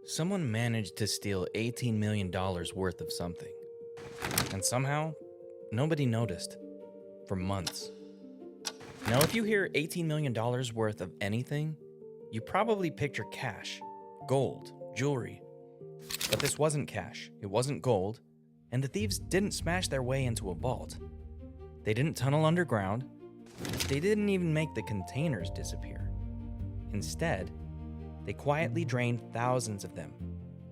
Someone managed to steal $18 million worth of something. And somehow, nobody noticed. For months. Now, if you hear $18 million worth of anything, you probably picture cash, gold, jewelry. But this wasn't cash, it wasn't gold, and the thieves didn't smash their way into a vault. They didn't tunnel underground. They didn't even make the containers disappear. Instead, they quietly drained thousands of them,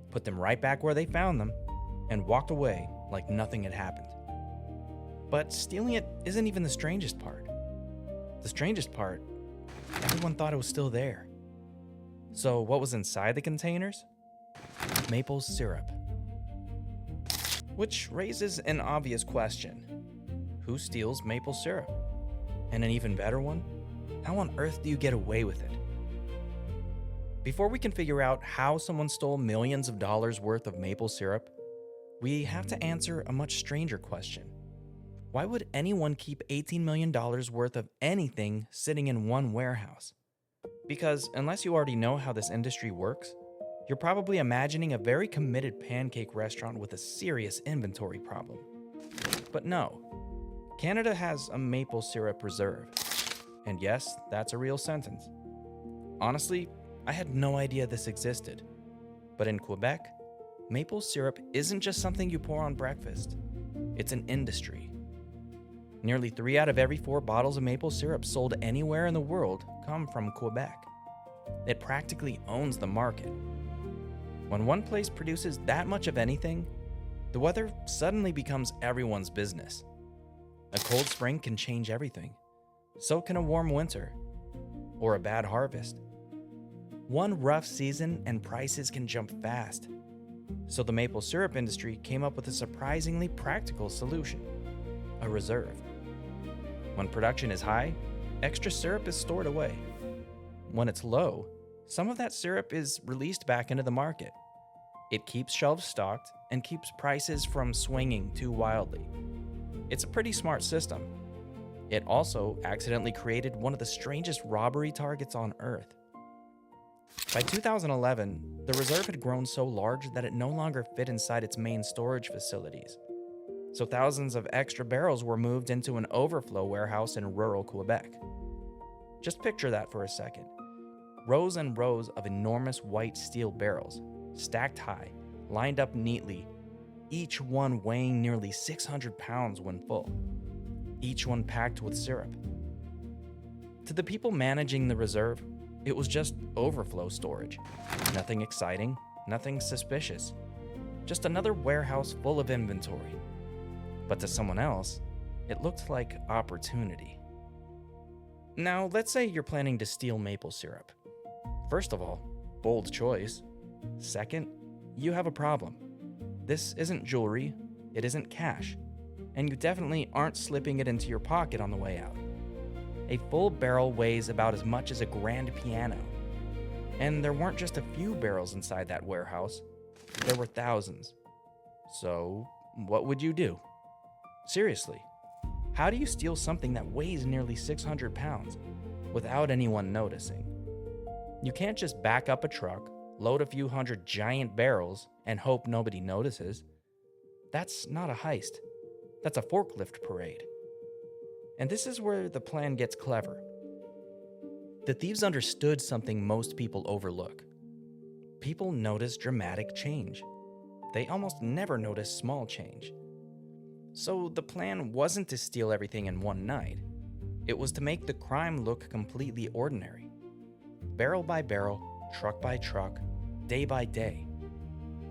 put them right back where they found them, and walked away like nothing had happened. But stealing it isn't even the strangest part. The strangest part, everyone thought it was still there. So what was inside the containers? Maple syrup. Which raises an obvious question. Who steals maple syrup? And an even better one, how on earth do you get away with it? Before we can figure out how someone stole millions of dollars worth of maple syrup, we have to answer a much stranger question. Why would anyone keep $18 million worth of anything sitting in one warehouse? Because unless you already know how this industry works, you're probably imagining a very committed pancake restaurant with a serious inventory problem. But no, Canada has a maple syrup reserve. And yes, that's a real sentence. Honestly, I had no idea this existed. But in Quebec, maple syrup isn't just something you pour on breakfast. It's an industry. Nearly 3 out of every 4 bottles of maple syrup sold anywhere in the world come from Quebec. It practically owns the market. When one place produces that much of anything, the weather suddenly becomes everyone's business. A cold spring can change everything. So can a warm winter. Or a bad harvest. One rough season and prices can jump fast. So the maple syrup industry came up with a surprisingly practical solution: a reserve. When production is high, extra syrup is stored away. When it's low, some of that syrup is released back into the market. It keeps shelves stocked and keeps prices from swinging too wildly. It's a pretty smart system. It also accidentally created one of the strangest robbery targets on Earth. By 2011, the reserve had grown so large that it no longer fit inside its main storage facilities. So thousands of extra barrels were moved into an overflow warehouse in rural Quebec. Just picture that for a second. Rows and rows of enormous white steel barrels, stacked high, lined up neatly, each one weighing nearly 600 pounds when full. Each one packed with syrup. To the people managing the reserve, it was just overflow storage. Nothing exciting, nothing suspicious. Just another warehouse full of inventory. But to someone else, it looked like opportunity. Now, let's say you're planning to steal maple syrup. First of all, bold choice. Second, you have a problem. This isn't jewelry, it isn't cash, and you definitely aren't slipping it into your pocket on the way out. A full barrel weighs about as much as a grand piano. And there weren't just a few barrels inside that warehouse, there were thousands. So, what would you do? Seriously, how do you steal something that weighs nearly 600 pounds without anyone noticing? You can't just back up a truck, load a few hundred giant barrels, and hope nobody notices. That's not a heist. That's a forklift parade. And this is where the plan gets clever. The thieves understood something most people overlook. People notice dramatic change. They almost never notice small change. So the plan wasn't to steal everything in one night. It was to make the crime look completely ordinary. Barrel by barrel, truck by truck, day by day.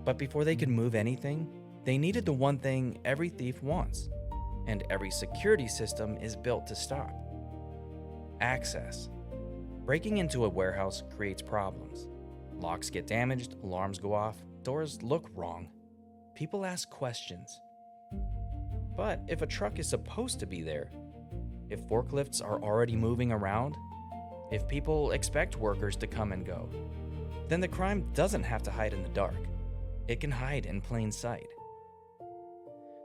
But before they could move anything, they needed the one thing every thief wants, and every security system is built to stop: access. Breaking into a warehouse creates problems. Locks get damaged, alarms go off, doors look wrong. People ask questions. But if a truck is supposed to be there, if forklifts are already moving around, if people expect workers to come and go, then the crime doesn't have to hide in the dark. It can hide in plain sight.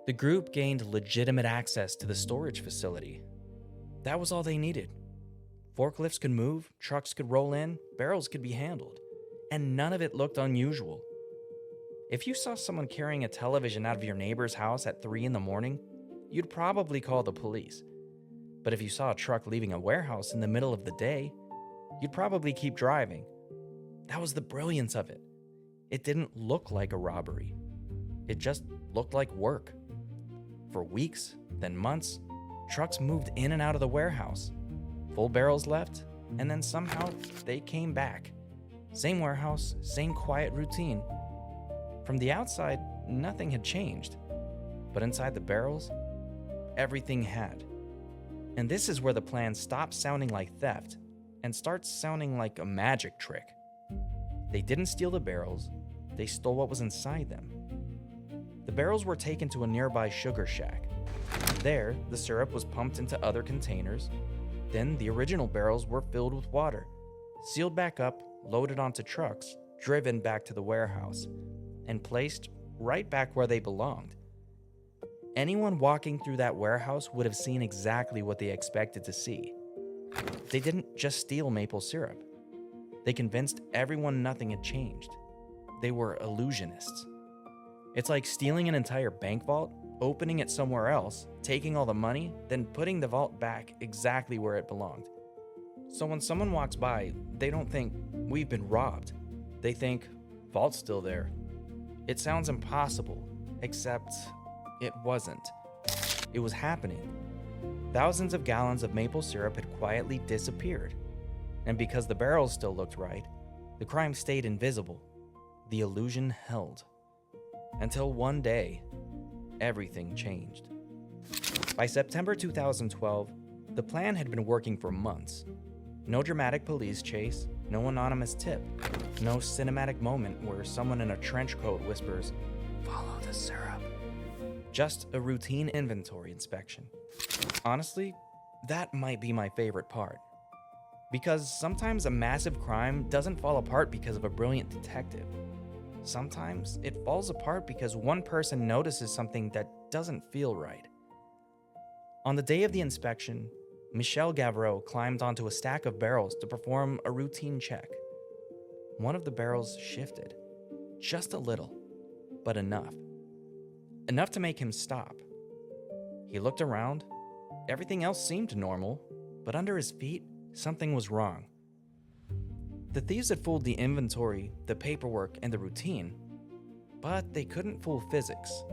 The group gained legitimate access to the storage facility. That was all they needed. Forklifts could move, trucks could roll in, barrels could be handled. and none of it looked unusual. If you saw someone carrying a television out of your neighbor's house at 3 in the morning, you'd probably call the police. But if you saw a truck leaving a warehouse in the middle of the day, you'd probably keep driving. That was the brilliance of it. It didn't look like a robbery. It just looked like work. For weeks, then months, trucks moved in and out of the warehouse. Full barrels left, and then somehow they came back. Same warehouse, same quiet routine. From the outside, nothing had changed. But inside the barrels, everything had. And this is where the plan stops sounding like theft and starts sounding like a magic trick. They didn't steal the barrels, they stole what was inside them. The barrels were taken to a nearby sugar shack. There, the syrup was pumped into other containers. Then the original barrels were filled with water, sealed back up, loaded onto trucks, driven back to the warehouse, and placed right back where they belonged. Anyone walking through that warehouse would have seen exactly what they expected to see. They didn't just steal maple syrup. They convinced everyone nothing had changed. They were illusionists. It's like stealing an entire bank vault, opening it somewhere else, taking all the money, then putting the vault back exactly where it belonged. So when someone walks by, they don't think, "We've been robbed." They think, "Vault's still there." It sounds impossible, except it wasn't. It was happening. Thousands of gallons of maple syrup had quietly disappeared. And because the barrels still looked right, the crime stayed invisible. The illusion held. Until one day, everything changed. By September 2012, the plan had been working for months. No dramatic police chase, no anonymous tip, no cinematic moment where someone in a trench coat whispers, "Follow the syrup." Just a routine inventory inspection. Honestly, that might be my favorite part. Because sometimes a massive crime doesn't fall apart because of a brilliant detective. Sometimes it falls apart because one person notices something that doesn't feel right. On the day of the inspection, Michel Gavreau climbed onto a stack of barrels to perform a routine check. One of the barrels shifted, just a little, but enough. Enough to make him stop. He looked around. Everything else seemed normal, but under his feet, something was wrong. The thieves had fooled the inventory, the paperwork, and the routine, but they couldn't fool physics.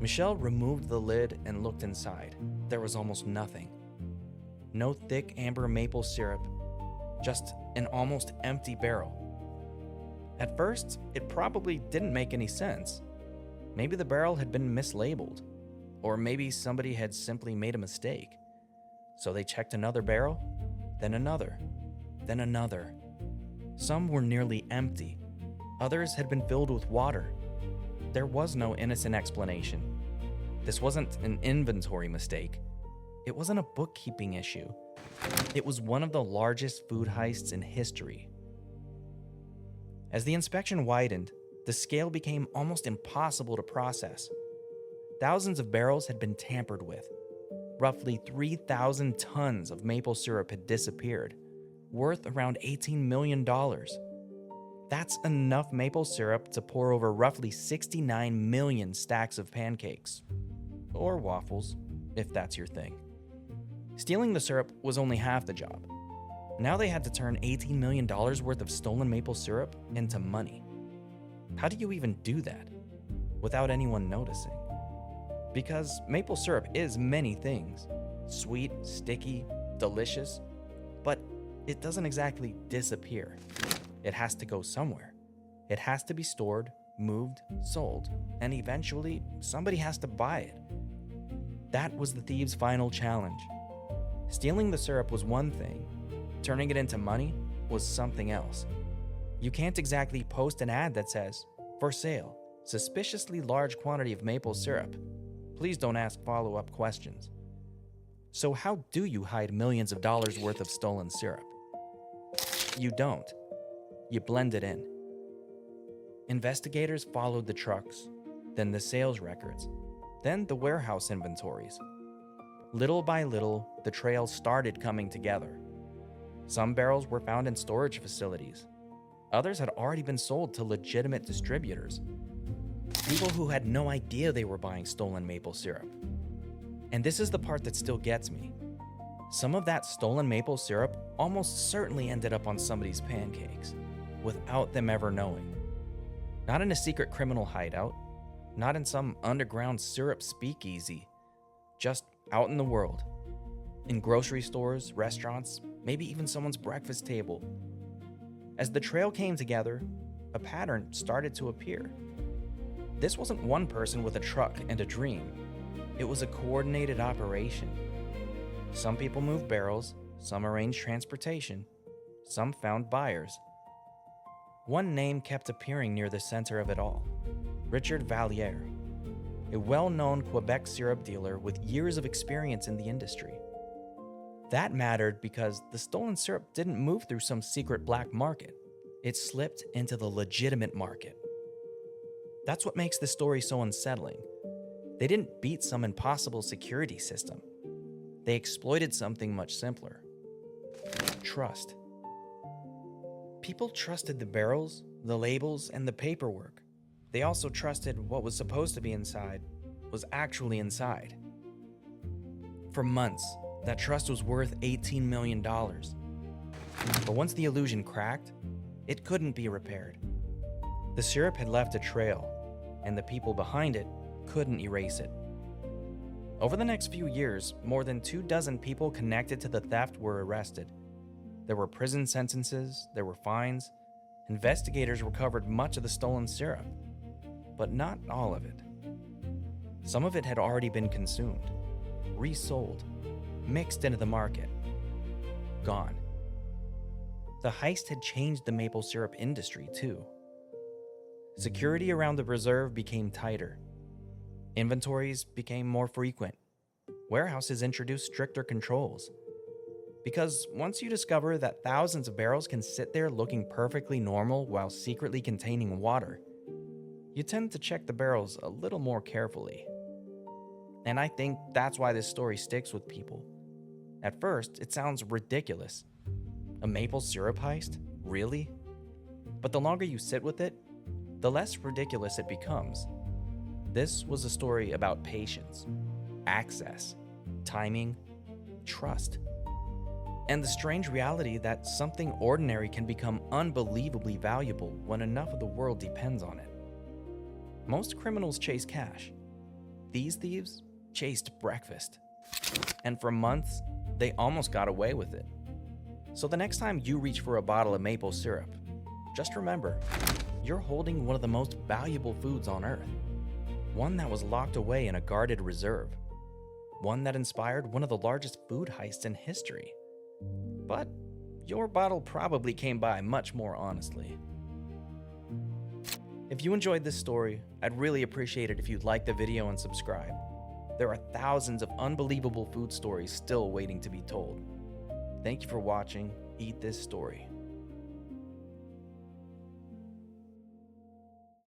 Michel removed the lid and looked inside. There was almost nothing. No thick amber maple syrup, just an almost empty barrel. At first, it probably didn't make any sense. Maybe the barrel had been mislabeled, or maybe somebody had simply made a mistake. So they checked another barrel, then another, then another. Some were nearly empty. Others had been filled with water. There was no innocent explanation. This wasn't an inventory mistake. It wasn't a bookkeeping issue. It was one of the largest food heists in history. As the inspection widened, the scale became almost impossible to process. Thousands of barrels had been tampered with. Roughly 3,000 tons of maple syrup had disappeared, worth around $18 million. That's enough maple syrup to pour over roughly 69 million stacks of pancakes. Or waffles, if that's your thing. Stealing the syrup was only half the job. Now they had to turn $18 million worth of stolen maple syrup into money. How do you even do that without anyone noticing? Because maple syrup is many things. Sweet, sticky, delicious, but it doesn't exactly disappear. It has to go somewhere. It has to be stored, moved, sold, and eventually somebody has to buy it. That was the thieves' final challenge. Stealing the syrup was one thing. Turning it into money was something else. You can't exactly post an ad that says, "For sale, suspiciously large quantity of maple syrup. Please don't ask follow-up questions." So how do you hide millions of dollars worth of stolen syrup? You don't. You blend it in. Investigators followed the trucks, then the sales records, then the warehouse inventories. Little by little, the trail started coming together. Some barrels were found in storage facilities. Others had already been sold to legitimate distributors, people who had no idea they were buying stolen maple syrup. And this is the part that still gets me. Some of that stolen maple syrup almost certainly ended up on somebody's pancakes, without them ever knowing. Not in a secret criminal hideout, not in some underground syrup speakeasy, just out in the world. In grocery stores, restaurants, maybe even someone's breakfast table. As the trail came together, a pattern started to appear. This wasn't one person with a truck and a dream. It was a coordinated operation. Some people moved barrels, some arranged transportation, some found buyers. One name kept appearing near the center of it all: Richard Valliere, a well-known Quebec syrup dealer with years of experience in the industry. That mattered because the stolen syrup didn't move through some secret black market. It slipped into the legitimate market. That's what makes this story so unsettling. They didn't beat some impossible security system. They exploited something much simpler: trust. People trusted the barrels, the labels, and the paperwork. They also trusted what was supposed to be inside was actually inside. For months, that trust was worth $18 million. But once the illusion cracked, it couldn't be repaired. The syrup had left a trail, and the people behind it couldn't erase it. Over the next few years, more than 24 people connected to the theft were arrested. There were prison sentences, there were fines. Investigators recovered much of the stolen syrup, but not all of it. Some of it had already been consumed, resold, mixed into the market, gone. The heist had changed the maple syrup industry too. Security around the reserve became tighter. Inventories became more frequent. Warehouses introduced stricter controls. Because once you discover that thousands of barrels can sit there looking perfectly normal while secretly containing water, you tend to check the barrels a little more carefully. And I think that's why this story sticks with people. At first, it sounds ridiculous. A maple syrup heist? Really? But the longer you sit with it, the less ridiculous it becomes. This was a story about patience, access, timing, trust, and the strange reality that something ordinary can become unbelievably valuable when enough of the world depends on it. Most criminals chase cash. These thieves chased breakfast. And for months, they almost got away with it. So the next time you reach for a bottle of maple syrup, just remember, you're holding one of the most valuable foods on Earth. One that was locked away in a guarded reserve. One that inspired one of the largest food heists in history. But your bottle probably came by much more honestly. If you enjoyed this story, I'd really appreciate it if you'd like the video and subscribe. There are thousands of unbelievable food stories still waiting to be told. Thank you for watching Eat This Story.